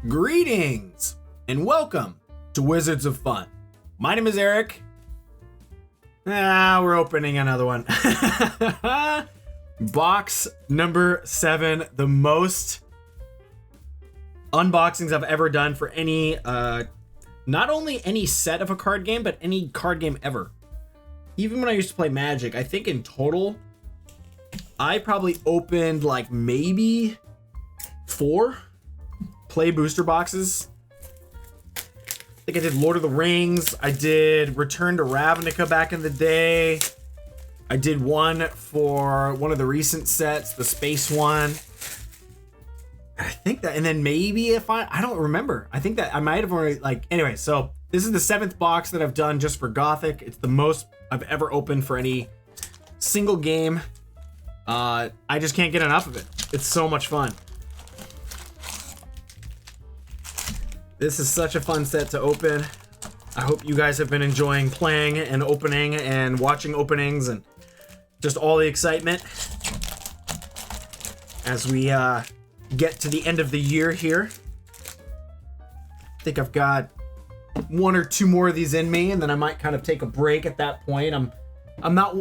Greetings and welcome to Wizards of Fun. My name is Eric. We're opening another one. Box number 7, the most unboxings I've ever done for any, not only any set of a card game, but any card game ever. Even when I used to play Magic, I think in total, I probably opened like maybe 4 play booster boxes. I think I did Lord of the Rings. I did Return to Ravnica back in the day. I did one for one of the recent sets, the space one. I think that, and then maybe if I don't remember. I think that I might have already, anyway, so this is the 7th box that I've done just for Gothic. It's the most I've ever opened for any single game. I just can't get enough of it. It's so much fun. This is such a fun set to open. I hope you guys have been enjoying playing and opening and watching openings and just all the excitement as we get to the end of the year here. I think I've got 1 or 2 more of these in me, and then I might kind of take a break at that point. I'm not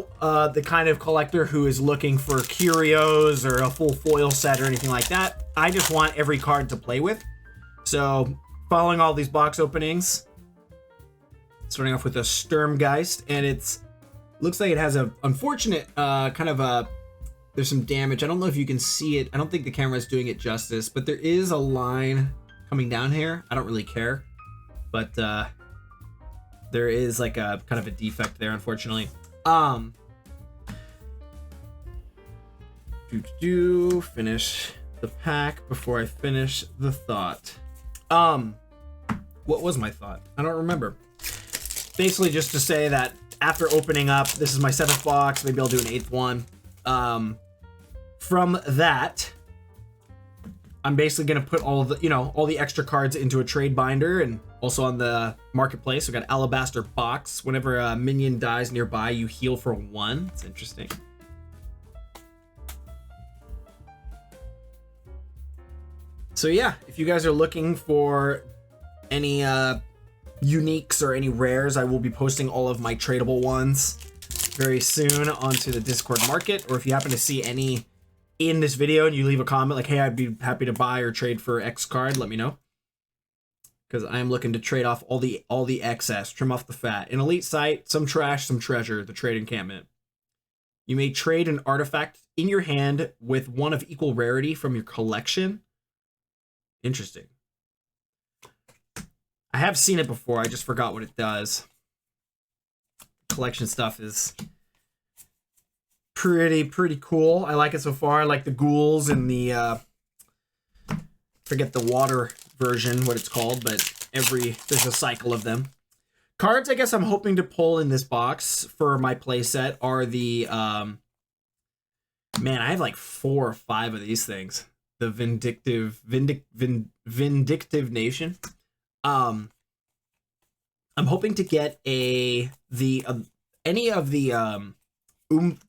the kind of collector who is looking for curios or a full foil set or anything like that. I just want every card to play with. So following all these box openings, starting off with a Sturmgeist, and looks like it has a unfortunate there's some damage. I don't know if you can see it. I don't think the camera is doing it justice, but there is a line coming down here. I don't really care, but there is like a kind of a defect there, unfortunately. Finish the pack before I finish the thought. What was my thought? I don't remember. Basically just to say that after opening up, this is my 7th box, maybe I'll do an 8th one. From that, I'm basically going to put all the extra cards into a trade binder, and also on the marketplace, we've got Alabaster Box. Whenever a minion dies nearby, you heal for 1. It's interesting. So yeah, if you guys are looking for any uniques or any rares, I will be posting all of my tradable ones very soon onto the Discord market. Or if you happen to see any in this video and you leave a comment like, hey, I'd be happy to buy or trade for X card, let me know. Because I am looking to trade off all the excess, trim off the fat. An elite site, some trash, some treasure, the trade encampment. You may trade an artifact in your hand with one of equal rarity from your collection. Interesting. I have seen it before, I just forgot what it does. Collection stuff is pretty cool. I like it so far. I like the ghouls and the forget the water version, what it's called, but there's a cycle of them. Cards I guess I'm hoping to pull in this box for my playset are the man, I have like 4 or 5 of these things. The Vindictive Nation. I'm hoping to get any of the Oompa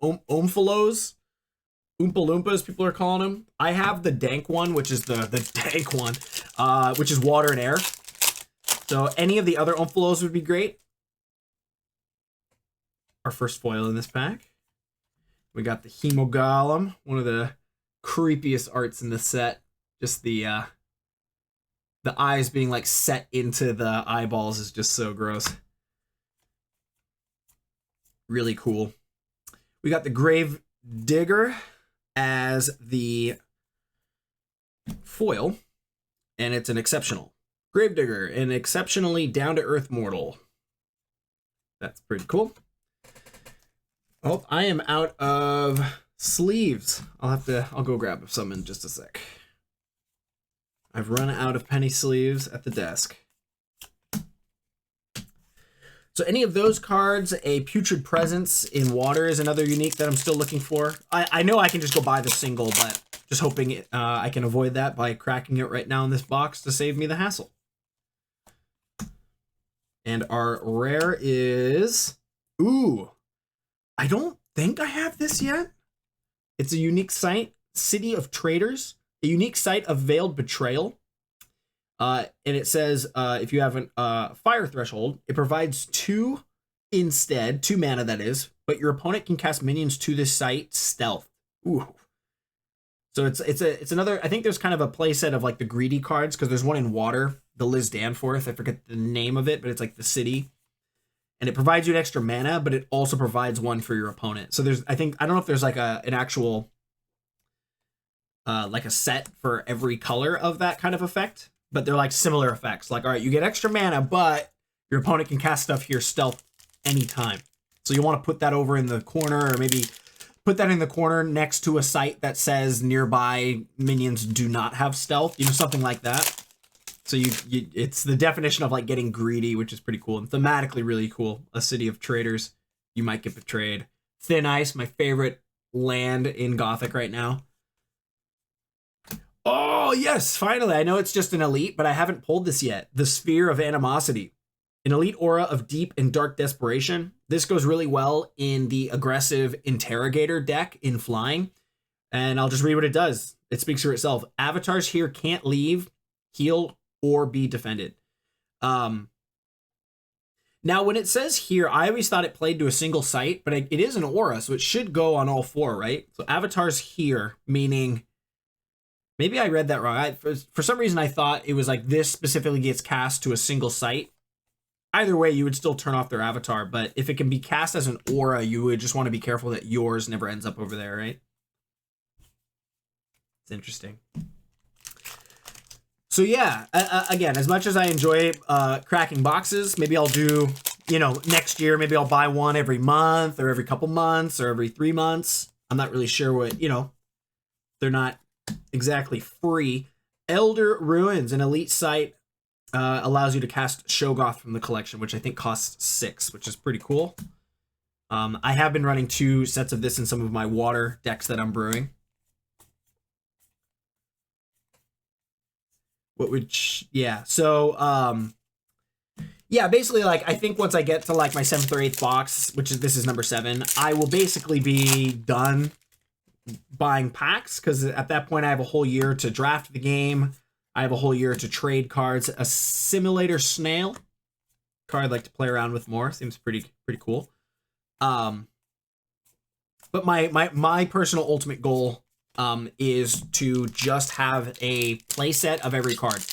Loompas, people are calling them. I have the dank one, which is the dank one, which is water and air. So any of the other Oompa would be great. Our first foil in this pack. We got the Hemogolem, one of the creepiest arts in the set. Just the eyes being like set into the eyeballs is just so gross. Really cool. We got the Grave Digger as the foil, and it's an exceptional. Grave Digger, an exceptionally down-to-earth mortal. That's pretty cool. Oh, I am out of sleeves. I'll go grab some in just a sec. I've run out of penny sleeves at the desk. So any of those cards, a Putrid Presence in water is another unique that I'm still looking for. I know I can just go buy the single, but just hoping I can avoid that by cracking it right now in this box to save me the hassle. And our rare is... Ooh, I don't think I have this yet. It's a unique site, City of Traders, a unique site of Veiled Betrayal. And it says if you have a fire threshold, it provides 2 instead, 2 mana that is, but your opponent can cast minions to this site stealth. Ooh. So it's another, I think there's kind of a play set of like the greedy cards, because there's one in water, the Liz Danforth, I forget the name of it, but it's like the city. And it provides you an extra mana, but it also provides one for your opponent. So there's, I don't know if there's like an actual like a set for every color of that kind of effect, but they're like similar effects. Like, all right, you get extra mana, but your opponent can cast stuff here stealth anytime. So you want to put that over in the corner, or maybe put that in the corner next to a site that says nearby minions do not have stealth, something like that. So you it's the definition of like getting greedy, which is pretty cool and thematically really cool. A city of traitors, you might get betrayed. Thin Ice, my favorite land in Gothic right now. Oh yes, finally. I know it's just an elite, but I haven't pulled this yet. The Sphere of Animosity. An elite aura of deep and dark desperation. This goes really well in the aggressive interrogator deck in flying. And I'll just read what it does. It speaks for itself. Avatars here can't leave, heal, or be defended. Now, when it says here, I always thought it played to a single site, but it is an aura, so it should go on all 4, right? So avatars here, meaning... Maybe I read that wrong. For some reason, I thought it was like this specifically gets cast to a single site. Either way, you would still turn off their avatar, but if it can be cast as an aura, you would just want to be careful that yours never ends up over there, right? It's interesting. So yeah, again, as much as I enjoy cracking boxes, maybe I'll do, next year, maybe I'll buy one every month or every couple months or every 3 months. I'm not really sure what, they're not exactly free. Elder Ruins, an elite site, allows you to cast Shoggoth from the collection, which I think costs 6, which is pretty cool. I have been running 2 sets of this in some of my water decks that I'm brewing. Basically, like, I think once I get to like my 7th or 8th box, this is number 7, I will basically be done buying packs, because at that point I have a whole year to draft the game. I have a whole year to trade cards. A Simulator Snail card I'd like to play around with more. Seems pretty cool. But my personal ultimate goal is to just have a play set of every card.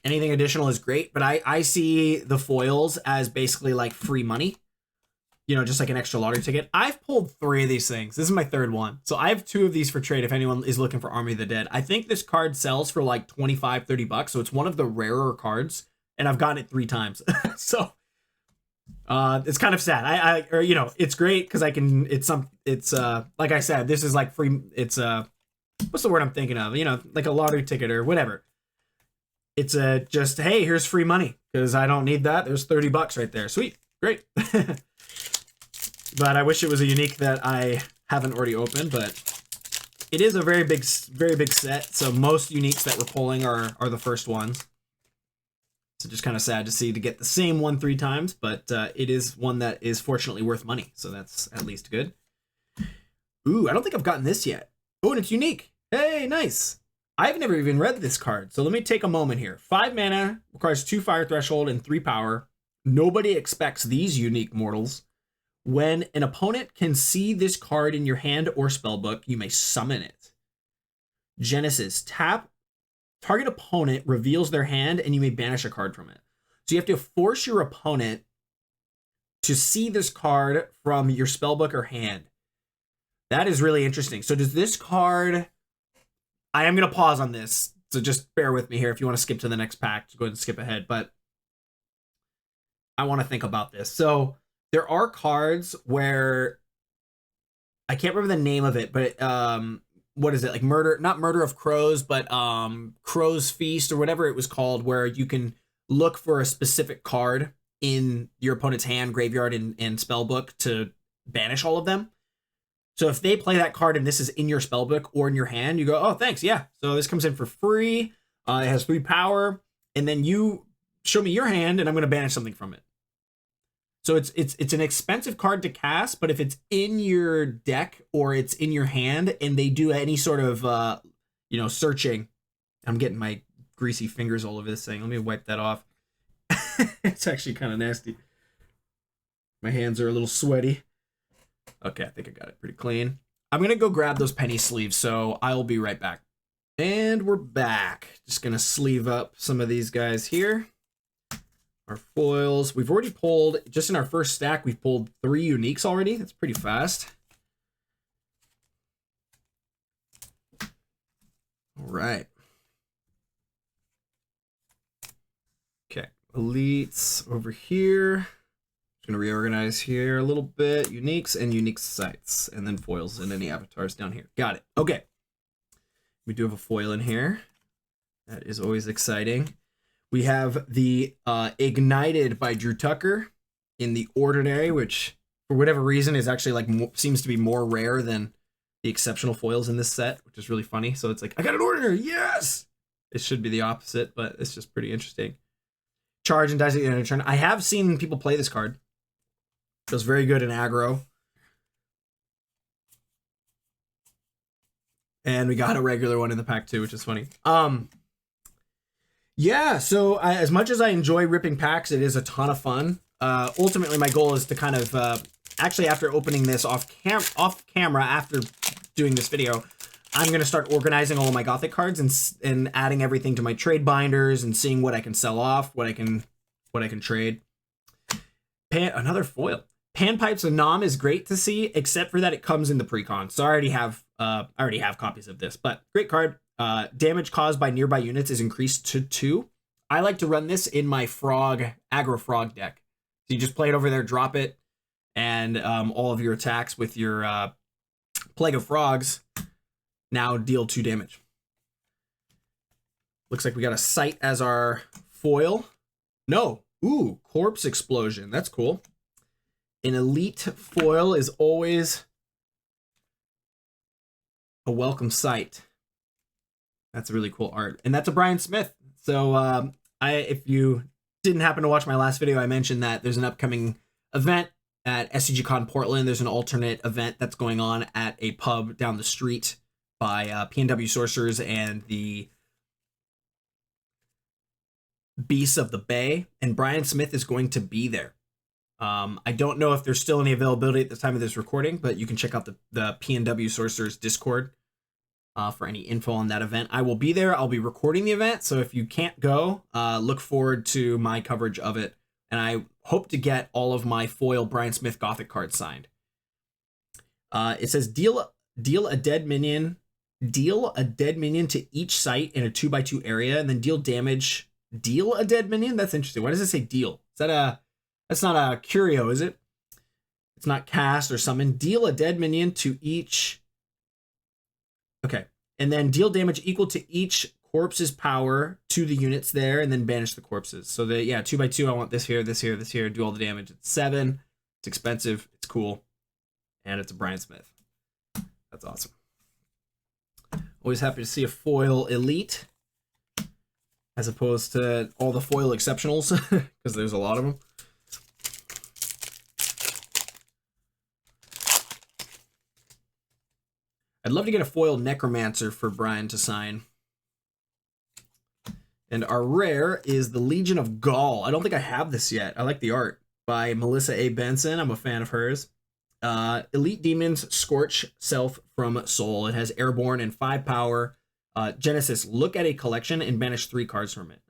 Anything additional is great, but I see the foils as basically like free money. Just like an extra lottery ticket. I've pulled 3 of these things. This is my 3rd one. So I have 2 of these for trade if anyone is looking for Army of the Dead. I think this card sells for like 25, 30 bucks. So it's one of the rarer cards, and I've gotten it 3 times. So it's kind of sad. It's great because I can, it's like I said, this is like free. It's what's the word I'm thinking of? Like a lottery ticket or whatever. It's just, hey, here's free money because I don't need that. There's 30 bucks right there. Sweet. Great. But I wish it was a unique that I haven't already opened, but it is a very big set. So most uniques that we're pulling are the first ones. So just kind of sad to get the same one 3 times, but it is one that is fortunately worth money. So that's at least good. Ooh, I don't think I've gotten this yet. Oh, and it's unique. Hey, nice. I've never even read this card. So let me take a moment here. 5 mana, requires 2 fire threshold and 3 power. Nobody expects these unique mortals. When an opponent can see this card in your hand or spellbook, you may summon it. Genesis, tap, target opponent reveals their hand, and you may banish a card from it. So you have to force your opponent to see this card from your spellbook or hand. That is really interesting. So does this card... I am going to pause on this, so just bear with me here. If you want to skip to the next pack, go ahead and skip ahead, but I want to think about this. So... there are cards where I can't remember the name of it, but what is it? Like not Murder of Crows, but Crow's Feast or whatever it was called, where you can look for a specific card in your opponent's hand, graveyard, and spellbook to banish all of them. So if they play that card and this is in your spellbook or in your hand, you go, oh, thanks, yeah. So this comes in for free. It has 3 power, and then you show me your hand, and I'm going to banish something from it. So it's an expensive card to cast, but if it's in your deck or it's in your hand and they do any sort of searching, I'm getting my greasy fingers all over this thing. Let me wipe that off. It's actually kind of nasty. My hands are a little sweaty. Okay, I think I got it pretty clean. I'm going to go grab those penny sleeves, so I'll be right back. And we're back. Just going to sleeve up some of these guys here. Our foils. We've already pulled, just in our first stack, we've pulled 3 uniques already. That's pretty fast. All right. Okay, elites over here. Just gonna reorganize here a little bit. Uniques and unique sites, and then foils and any avatars down here. Got it. Okay. We do have a foil in here. That is always exciting. We have the Ignited by Drew Tucker in the Ordinary, which for whatever reason is actually like seems to be more rare than the exceptional foils in this set, which is really funny. So it's like, I got an Ordinary, yes! It should be the opposite, but it's just pretty interesting. Charge and dice at the end of turn. I have seen people play this card. Feels very good in aggro. And we got a regular one in the pack too, which is funny. Yeah, so as much as I enjoy ripping packs, it is a ton of fun. Ultimately, my goal is to kind of, actually after opening this off camera, after doing this video, I'm going to start organizing all of my Gothic cards and adding everything to my trade binders and seeing what I can sell off, what I can trade. Another foil. Panpipes of Nom is great to see, except for that it comes in the precon. So I already have copies of this, but great card. Damage caused by nearby units is increased to 2. I like to run this in my aggro frog deck. So you just play it over there, drop it, and all of your attacks with your Plague of Frogs now deal 2 damage. Looks like we got a Sight as our foil. No. Ooh, Corpse Explosion. That's cool. An elite foil is always a welcome sight. That's a really cool art. And that's a Brian Smith. So if you didn't happen to watch my last video, I mentioned that there's an upcoming event at SCGCon Portland. There's an alternate event that's going on at a pub down the street by PNW Sorcerers and the Beasts of the Bay. And Brian Smith is going to be there. I don't know if there's still any availability at the time of this recording, but you can check out the PNW Sorcerers Discord for any info on that event. I will be there. I'll be recording the event, so if you can't go, look forward to my coverage of it. And I hope to get all of my foil Brian Smith Gothic cards signed. It says deal a dead minion to each site in a 2x2 area, and then deal damage. Deal a dead minion? That's interesting. Why does it say deal? That's not a curio, is it? It's not cast or summon. Deal a dead minion to each. Okay. And then deal damage equal to each corpse's power to the units there, and then banish the corpses. So yeah, 2x2, I want this here, this here, this here, do all the damage. It's 7. It's expensive. It's cool. And it's a Brian Smith. That's awesome. Always happy to see a foil elite as opposed to all the foil exceptionals, because there's a lot of them. I'd love to get a foil Necromancer for Brian to sign. And our rare is the Legion of Gaul. I don't think I have this yet. I like the art by Melissa A. Benson. I'm a fan of hers. Elite Demons Scorch Self from Soul. It has Airborne and 5 power. Genesis, look at a collection and banish 3 cards from it.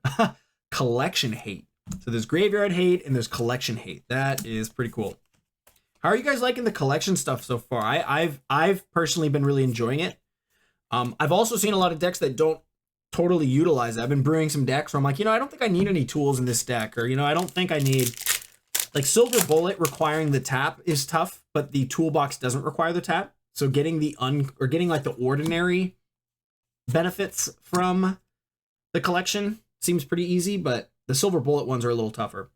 Collection hate. So there's Graveyard hate and there's collection hate. That is pretty cool. How are you guys liking the collection stuff so far? I've personally been really enjoying it. I've also seen a lot of decks that don't totally utilize it. I've been brewing some decks where I'm like, I don't think I need any tools in this deck, or I don't think I need, like, Silver Bullet requiring the tap is tough, but the toolbox doesn't require the tap. So getting getting like the ordinary benefits from the collection seems pretty easy, but the Silver Bullet ones are a little tougher.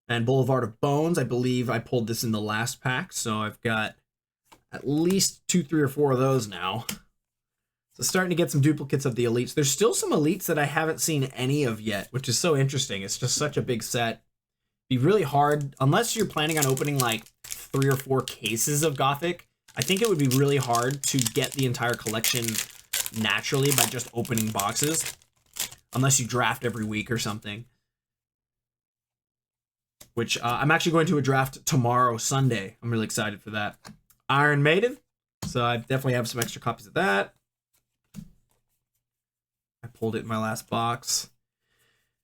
And Boulevard of Bones, I believe I pulled this in the last pack, so I've got at least 2, 3, or 4 of those now. So starting to get some duplicates of the elites. There's still some elites that I haven't seen any of yet, which is so interesting. It's just such a big set. It'd be really hard, unless you're planning on opening like 3 or 4 cases of Gothic. I think it would be really hard to get the entire collection naturally by just opening boxes, unless you draft every week or something. Which I'm actually going to a draft tomorrow, Sunday. I'm really excited for that. Iron Maiden. So I definitely have some extra copies of that. I pulled it in my last box.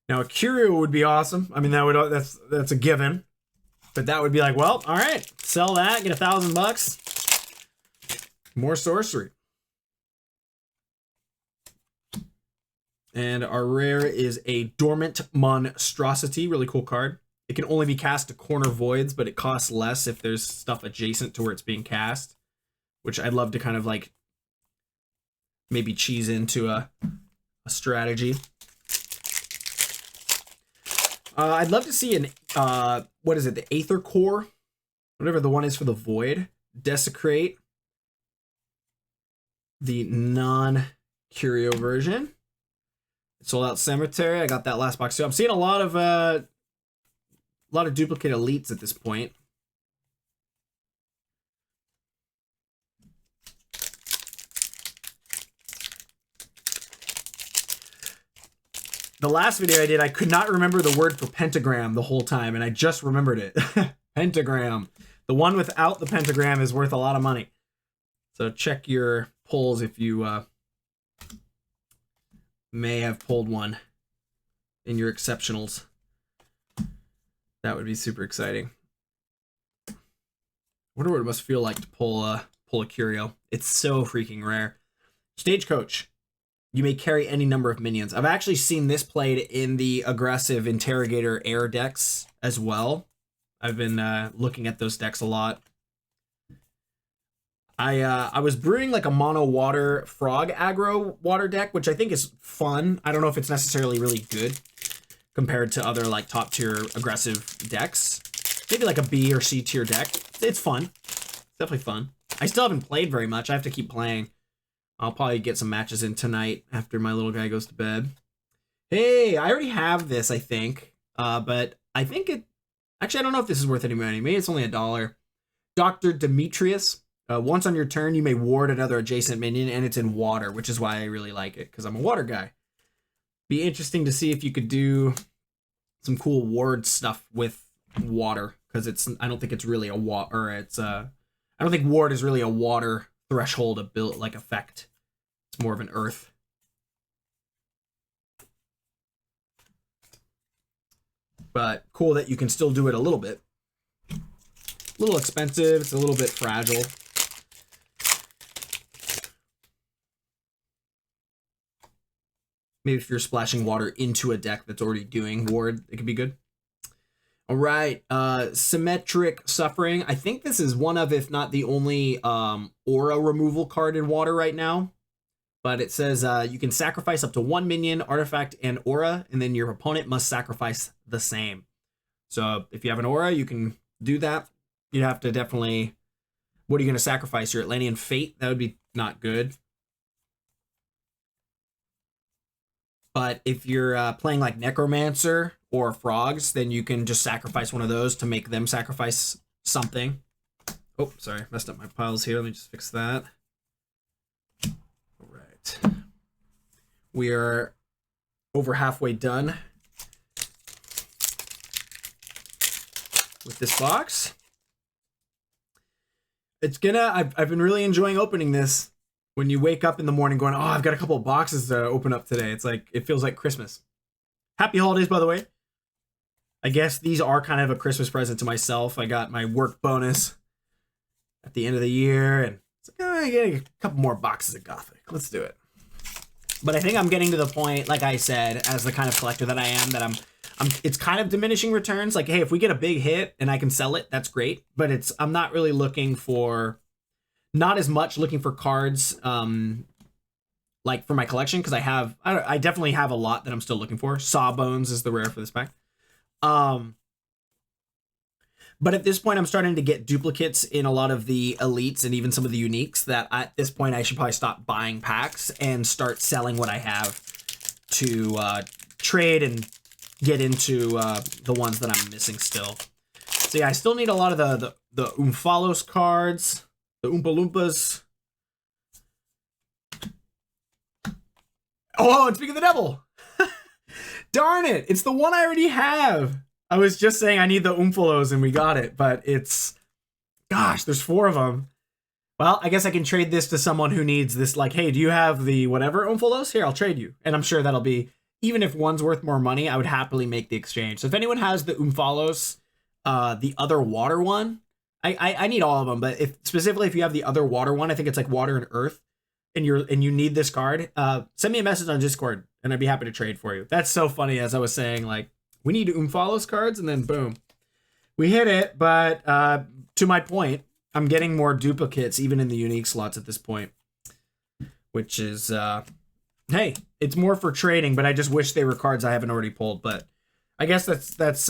Now a Curio would be awesome. I mean, that's a given. But that would be like, well, all right, sell that, get $1,000. More Sorcery. And our rare is a Dormant Monstrosity. Really cool card. It can only be cast to corner voids, but it costs less if there's stuff adjacent to where it's being cast, which I'd love to kind of like maybe cheese into a strategy. I'd love to see an, what is it, the Aether Core? Whatever the one is for the void. Desecrate. The non-Curio version. Sold Out Cemetery. I got that last box too. I'm seeing a lot of duplicate elites at this point. The last video I did, I could not remember the word for pentagram the whole time, and I just remembered it. Pentagram. The one without the pentagram is worth a lot of money. So check your pulls if you may have pulled one in your exceptionals. That would be super exciting. I wonder what it must feel like to pull a Curio. It's so freaking rare. Stagecoach. You may carry any number of minions. I've actually seen this played in the aggressive Interrogator air decks as well. I've been looking at those decks a lot. I was brewing like a mono water frog aggro water deck, which I think is fun. I don't know if it's necessarily really good compared to other like top tier aggressive decks. Maybe like a B or C tier deck. It's fun. It's definitely fun. I still haven't played very much. I have to keep playing. I'll probably get some matches in tonight after my little guy goes to bed. Hey, I already have this, I think. But I think it... Actually, I don't know if this is worth any money. Maybe it's only $1. Dr. Demetrius. Once on your turn, you may ward another adjacent minion, and it's in water, which is why I really like it, because I'm a water guy. Be interesting to see if you could do some cool ward stuff with water, because it's... I don't think it's really a water... Or it's... I don't think ward is really a water threshold ability, like effect. It's more of an earth. But cool that you can still do it a little bit. A little expensive. It's a little bit fragile. Maybe if you're splashing water into a deck that's already doing ward, it could be good. All right, Symmetric Suffering. I think this is one of, if not the only, aura removal card in water right now. But it says you can sacrifice up to 1 minion, artifact, and aura, and then your opponent must sacrifice the same. So if you have an aura, you can do that. You'd have to definitely... What are you going to sacrifice? Your Atlantean Fate? That would be not good. But if you're playing like Necromancer or Frogs, then you can just sacrifice one of those to make them sacrifice something. Oh, sorry. Messed up my piles here. Let me just fix that. All right. We are over halfway done with this box. It's gonna... I've been really enjoying opening this. When you wake up in the morning going, oh, I've got a couple of boxes to open up today. It's like, it feels like Christmas. Happy holidays, by the way. I guess these are kind of a Christmas present to myself. I got my work bonus at the end of the year, and it's like, oh, I get a couple more boxes of Gothic. Let's do it. But I think I'm getting to the point, like I said, as the kind of collector that I am, that it's kind of diminishing returns. Like, hey, if we get a big hit and I can sell it, that's great. But I'm not really looking for... Not as much looking for cards, like for my collection, because I definitely have a lot that I'm still looking for. Sawbones is the rare for this pack. But at this point, I'm starting to get duplicates in a lot of the elites and even some of the uniques that at this point, I should probably stop buying packs and start selling what I have to trade and get into the ones that I'm missing still. So yeah, I still need a lot of the Umphalos cards. The Oompa Loompas. Oh, and speaking of the devil. Darn it. It's the one I already have. I was just saying I need the Oomphlos and we got it, but it's, gosh, there's 4 of them. Well, I guess I can trade this to someone who needs this. Like, hey, do you have the whatever Oomphlos? Here, I'll trade you. And I'm sure that'll be, even if one's worth more money, I would happily make the exchange. So if anyone has the Oomphlos, the other water one, I need all of them. But if specifically if you have the other water one, I think it's like water and earth, and you need this card, send me a message on Discord and I'd be happy to trade for you. That's so funny. As I was saying, like, we need Oomphlos cards, and then boom, we hit it. But to my point, I'm getting more duplicates even in the unique slots at this point, which is, hey, it's more for trading, but I just wish they were cards I haven't already pulled. But I guess that's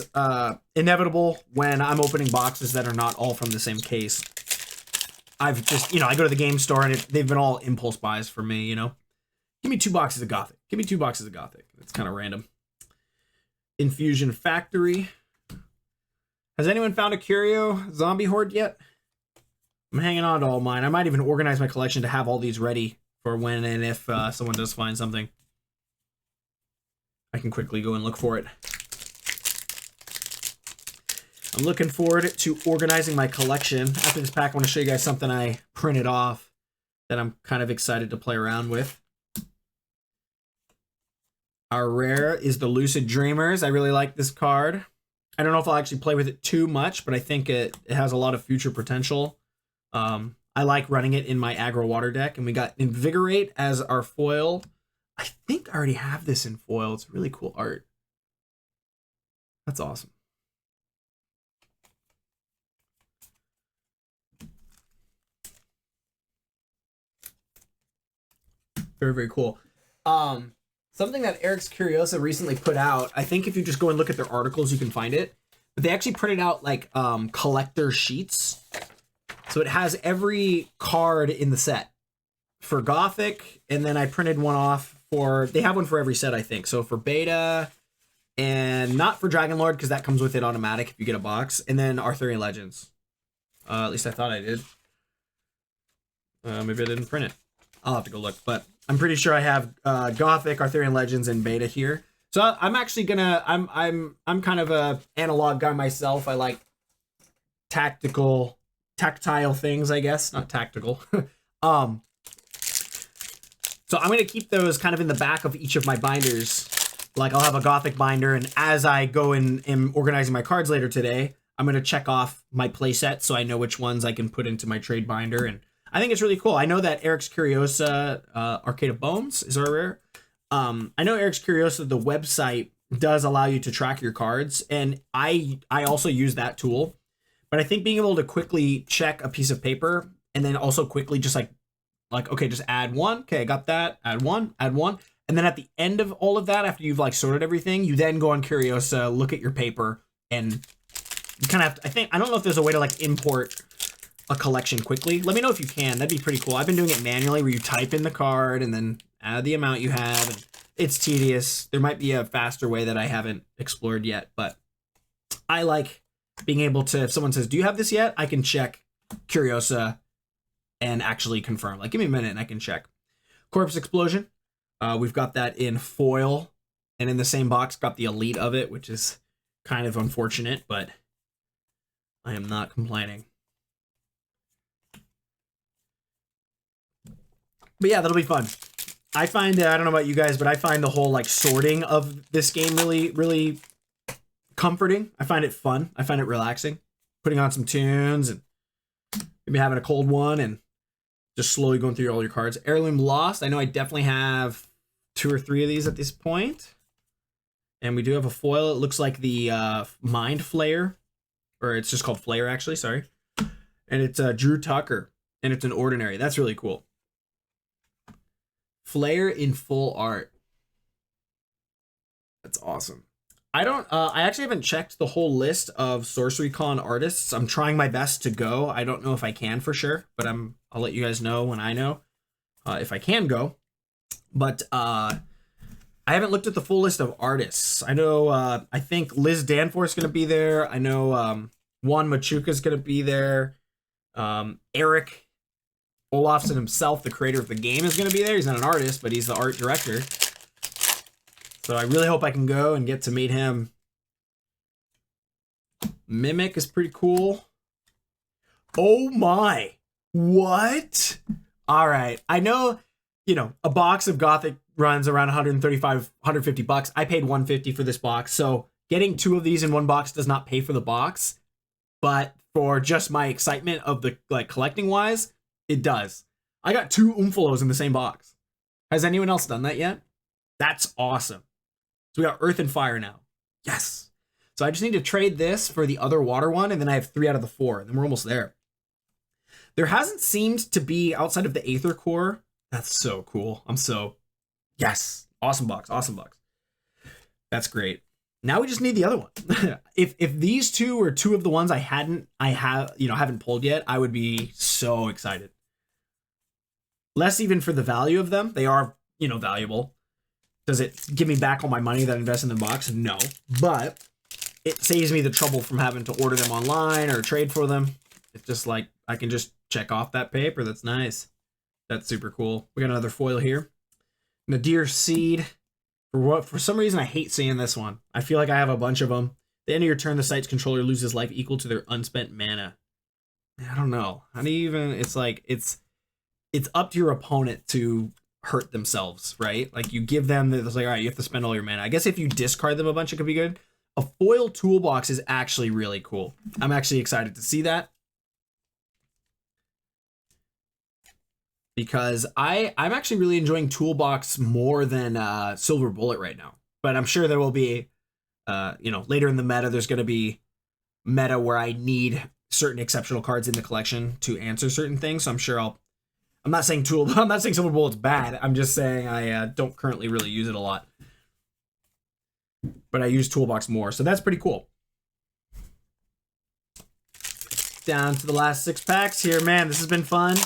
inevitable when I'm opening boxes that are not all from the same case. I've just, I go to the game store and they've been all impulse buys for me, Give me 2 boxes of Gothic. Give me 2 boxes of Gothic. It's kind of random. Infusion Factory. Has anyone found a Curio Zombie Horde yet? I'm hanging on to all mine. I might even organize my collection to have all these ready for when and if someone does find something. I can quickly go and look for it. I'm looking forward to organizing my collection. After this pack, I want to show you guys something I printed off that I'm kind of excited to play around with. Our rare is the Lucid Dreamers. I really like this card. I don't know if I'll actually play with it too much, but I think it has a lot of future potential. I like running it in my aggro water deck, and we got Invigorate as our foil. I think I already have this in foil. It's really cool art. That's awesome. Very, very cool. Something that Eric's Curiosa recently put out, I think if you just go and look at their articles, you can find it. But they actually printed out like collector sheets. So it has every card in the set for Gothic, and then I printed one off for, they have one for every set, I think. So for Beta, and not for Dragon Lord, because that comes with it automatic if you get a box, and then Arthurian Legends. At least I thought I did. Maybe I didn't print it. I'll have to go look, but I'm pretty sure I have Gothic, Arthurian Legends, and Beta here. So I'm actually gonna, I'm kind of a analog guy myself. I like tactile things, I guess, not tactical. So I'm gonna keep those kind of in the back of each of my binders. Like I'll have a Gothic binder, and as I go and am organizing my cards later today, I'm gonna check off my playset so I know which ones I can put into my trade binder. And I think it's really cool. I know that Eric's Curiosa, Arcade of Bones is our rare. I know Eric's Curiosa, the website does allow you to track your cards, and I also use that tool. But I think being able to quickly check a piece of paper and then also quickly just like okay, just add one. Okay, I got that. Add one. And then at the end of all of that, after you've like sorted everything, you then go on Curiosa, look at your paper, and you kind of have to, I don't know if there's a way to like import a collection quickly. Let me know if you can. That'd be pretty cool. I've been doing it manually where you type in the card and then add the amount you have. And it's tedious. There might be a faster way that I haven't explored yet, but I like being able to, if someone says, do you have this yet? I can check Curiosa and actually confirm. Like, give me a minute and I can check. Corpse Explosion. We've got that in foil, and in the same box got the elite of it, which is kind of unfortunate, but I am not complaining. But yeah, that'll be fun. I find, I don't know about you guys, but I find the whole like sorting of this game really, really comforting. I find it fun. I find it relaxing. Putting on some tunes and maybe having a cold one and just slowly going through all your cards. Heirloom Lost. I know I definitely have 2 or 3 of these at this point. And we do have a foil. It looks like the Mind Flayer. Or it's just called Flayer, actually. Sorry. And it's Drew Tucker. And it's an ordinary. That's really cool. Flayer in full art. That's awesome. I actually haven't checked the whole list of SorceryCon artists. I'm trying my best to go. I don't know if I can for sure, but I'll let you guys know when I know if I can go. But I haven't looked at the full list of artists. I know I think Liz Danforth is going to be there. I know Juan Machuca is going to be there. Eric Olafsson himself, the creator of the game, is going to be there. He's not an artist, but he's the art director. So I really hope I can go and get to meet him. Mimic is pretty cool. Oh my. What? All right. I know, you know, a box of Gothic runs around 135, 150 bucks. I paid 150 for this box. So getting 2 of these in one box does not pay for the box. But for just my excitement of the, like, collecting wise, it does. I got 2 Oomfalos in the same box. Has anyone else done that yet? That's awesome. So we got Earth and Fire now. Yes. So I just need to trade this for the other water one, and then I have 3 out of the 4, and then we're almost there. There hasn't seemed to be, outside of the Aether Core. That's so cool. I'm so... Yes. Awesome box. Awesome box. That's great. Now we just need the other one. if these 2 are 2 of the ones I haven't pulled yet, I would be so excited. Less even for the value of them. They are, you know, valuable. Does it give me back all my money that I invest in the box? No. But it saves me the trouble from having to order them online or trade for them. It's just like, I can just check off that paper. That's nice. That's super cool. We got another foil here. Nadir Seed. For some reason, I hate seeing this one. I feel like I have a bunch of them. At the end of your turn, the site's controller loses life equal to their unspent mana. I don't know. How do you even... It's like, it's up to your opponent to hurt themselves, right? Like, you give them... It's like, all right, you have to spend all your mana. I guess if you discard them a bunch, it could be good. A foil toolbox is actually really cool. I'm actually excited to see that. Because I'm actually really enjoying Toolbox more than Silver Bullet right now. But I'm sure there will be, you know, later in the meta, there's going to be meta where I need certain exceptional cards in the collection to answer certain things. So I'm sure I'm not saying I'm not saying Silver Bullet's bad. I'm just saying I don't currently really use it a lot. But I use Toolbox more, so that's pretty cool. Down to the last 6 packs here. Man, this has been fun.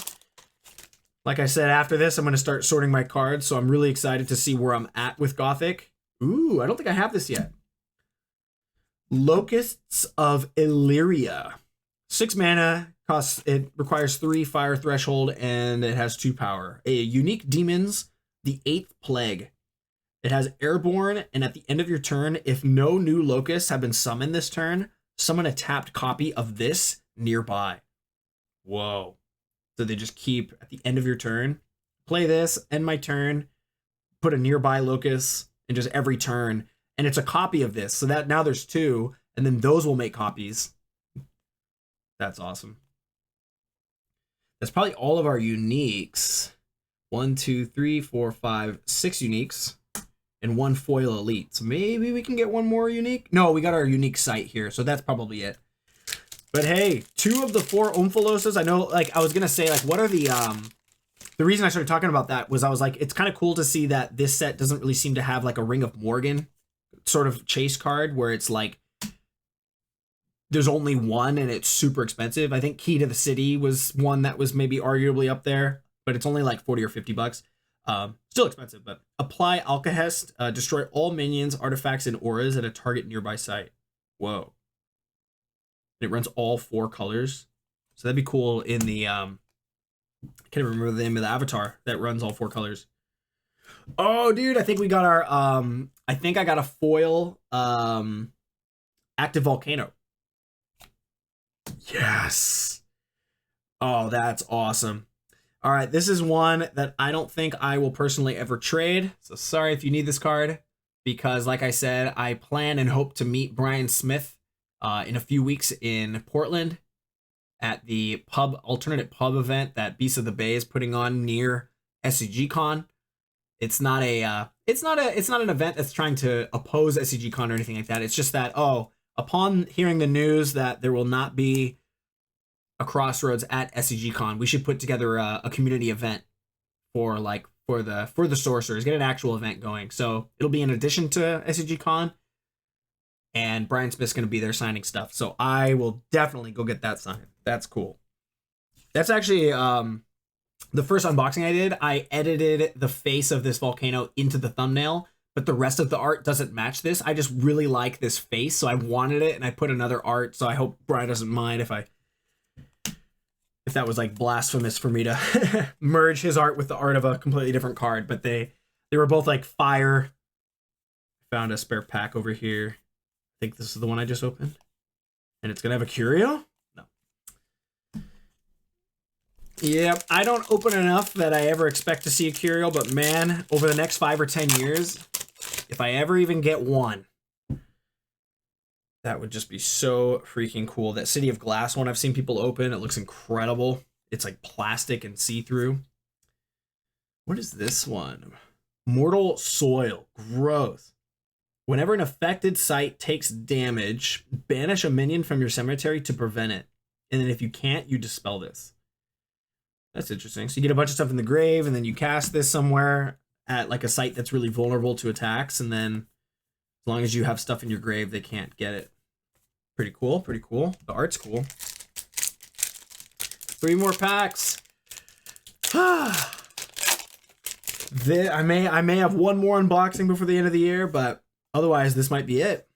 Like I said, after this, I'm going to start sorting my cards, so I'm really excited to see where I'm at with Gothic. Ooh, I don't think I have this yet. Locusts of Illyria. 6 mana, it requires 3 fire threshold, and it has 2 power. A unique demons, the 8th plague. It has airborne, and at the end of your turn, if no new locusts have been summoned this turn, summon a tapped copy of this nearby. Whoa. So they just keep, at the end of your turn, play this, end my turn, put a nearby locust, and just every turn. And it's a copy of this. So that now there's 2, and then those will make copies. That's awesome. That's probably all of our uniques. 1, 2, 3, 4, 5, 6 uniques, and 1 foil elite. So maybe we can get 1 more unique? No, we got our unique site here, so that's probably it. But hey, 2 of the 4 Oomphalosis, I know, like, I was going to say, like, what are the reason I started talking about that was I was like, it's kind of cool to see that this set doesn't really seem to have, like, a Ring of Morgan sort of chase card where it's, like, there's only 1 and it's super expensive. I think Key to the City was one that was maybe arguably up there, but it's only, like, 40 or 50 bucks. Still expensive, but apply Alcahest, destroy all minions, artifacts, and auras at a target nearby site. Whoa. It runs all 4 colors. So that'd be cool in the, I can't remember the name of the avatar that runs all 4 colors. Oh, dude, I think we got our, I think I got a foil, active volcano. Yes. Oh, that's awesome. All right, this is one that I don't think I will personally ever trade. So sorry if you need this card, because like I said, I plan and hope to meet Brian Smith in a few weeks in Portland at the alternate pub event that Beast of the Bay is putting on near SCG Con. It's not an event that's trying to oppose SCG Con or anything like that. It's just that, upon hearing the news that there will not be a Crossroads at SCG Con, we should put together a community event for the sorcerers, get an actual event going. So it'll be in addition to SCG Con. And Brian Smith's going to be there signing stuff. So I will definitely go get that signed. That's cool. That's actually the first unboxing I did. I edited the face of this volcano into the thumbnail, but the rest of the art doesn't match this. I just really like this face, so I wanted it, and I put another art. So I hope Brian doesn't mind if that was like blasphemous for me to merge his art with the art of a completely different card. But they were both like fire Found a spare pack over here. I think this is the one I just opened. And it's gonna have a curio? No. Yep, I don't open enough that I ever expect to see a curio, but man, over the next 5 or 10 years, if I ever even get one, that would just be so freaking cool. That City of Glass one I've seen people open, it looks incredible. It's like plastic and see-through. What is this one? Mortal Soil. Gross. Whenever an affected site takes damage, banish a minion from your cemetery to prevent it. And then if you can't, you dispel this. That's interesting. So you get a bunch of stuff in the grave, and then you cast this somewhere at like a site that's really vulnerable to attacks, and then as long as you have stuff in your grave, they can't get it. Pretty cool, pretty cool. The art's cool. 3 more packs. I may have one more unboxing before the end of the year, but otherwise this might be it.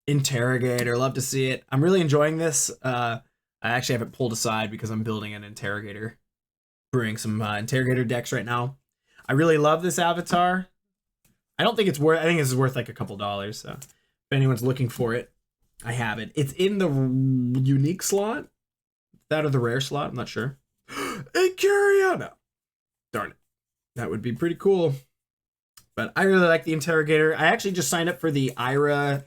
Interrogator, love to see it. I'm really enjoying this. I actually have it pulled aside because I'm building an interrogator. Brewing some interrogator decks right now. I really love this avatar. I think this is worth like a couple dollars. So if anyone's looking for it, I have it. It's in the unique slot. That or the rare slot, I'm not sure. A curio! No. Darn it. That would be pretty cool. But I really like the interrogator. I actually just signed up for the IRA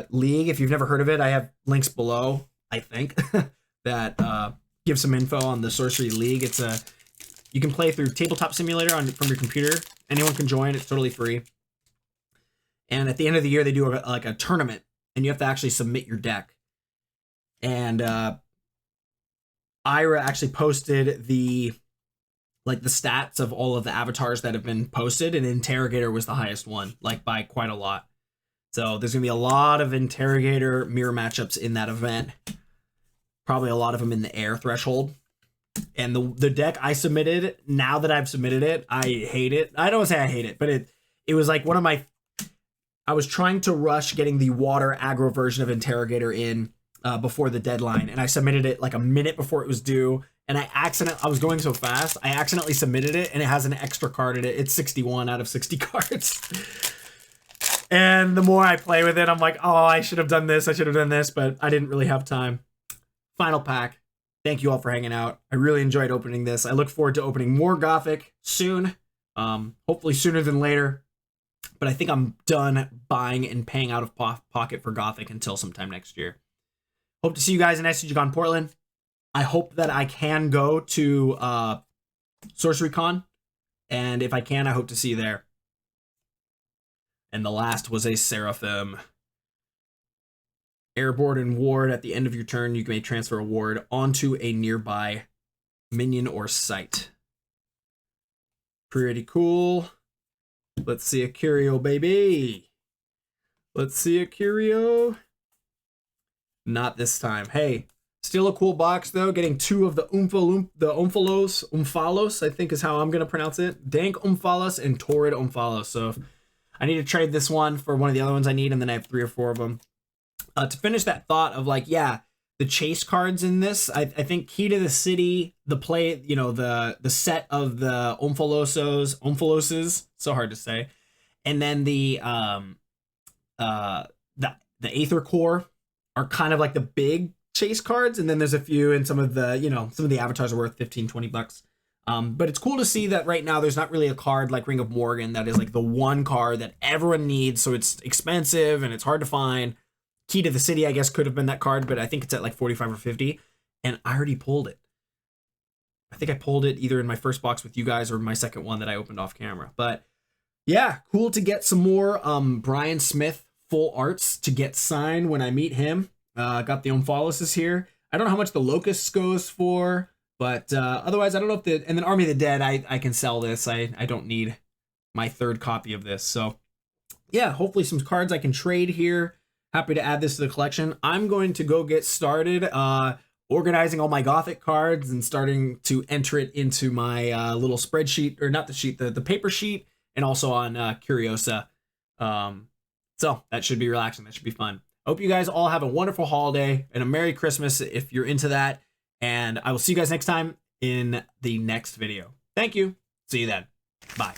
League. If you've never heard of it, I have links below, I think, that give some info on the Sorcery League. You can play through Tabletop Simulator from your computer. Anyone can join. It's totally free. And at the end of the year, they do like a tournament, and you have to actually submit your deck. And Ira actually posted the stats of all of the avatars that have been posted, and Interrogator was the highest one, like by quite a lot. So there's gonna be a lot of Interrogator mirror matchups in that event. Probably a lot of them in the air threshold. And the deck I submitted, now that I've submitted it, I hate it. I don't say I hate it, but it was like one of my... I was trying to rush getting the water aggro version of Interrogator in before the deadline, and I submitted it like a minute before it was due, and I was going so fast, I accidentally submitted it, and it has an extra card in it. It's 61 out of 60 cards. And the more I play with it, I'm like, oh, I should have done this, but I didn't really have time. Final pack. Thank you all for hanging out. I really enjoyed opening this. I look forward to opening more Gothic soon. Hopefully sooner than later. But I think I'm done buying and paying out of pocket for Gothic until sometime next year. Hope to see you guys in SCGCon Portland. I hope that I can go to SorceryCon. And if I can, I hope to see you there. And the last was a Seraphim. Airborne and ward. At the end of your turn, you may transfer a ward onto a nearby minion or site. Pretty cool. Let's see a curio, baby. Let's see a curio. Not this time. Hey, still a cool box though. Getting 2 of the Umphalos, I think is how I'm gonna pronounce it. Dank Umphalos and Torrid Umphalos. So I need to trade this one for one of the other ones I need, and then I have 3 or 4 of them. To finish that thought of like, yeah, the chase cards in this, I think Key to the City, the play, you know, the set of the Umphaloses, so hard to say, and then the Aether Core are kind of like the big chase cards, and then there's a few, and some of the avatars are worth 15, 20 bucks. But it's cool to see that right now there's not really a card like Ring of Morgan that is like the one card that everyone needs, so it's expensive and it's hard to find. Key to the City, I guess, could have been that card, but I think it's at like 45 or 50, and I already pulled it. I think I pulled it either in my first box with you guys or my second one that I opened off camera. But yeah, cool to get some more Brian Smith full arts to get signed when I meet him. Got the Umphaloses here. I don't know how much the Locusts goes for, but otherwise, I don't know if and then Army of the Dead, I can sell this. I don't need my 3rd copy of this. So yeah, hopefully some cards I can trade here. Happy to add this to the collection. I'm going to go get started organizing all my Gothic cards and starting to enter it into my little spreadsheet, or not the sheet, the paper sheet, and also on Curiosa. So that should be relaxing. That should be fun. Hope you guys all have a wonderful holiday and a Merry Christmas if you're into that. And I will see you guys next time in the next video. Thank you. See you then. Bye.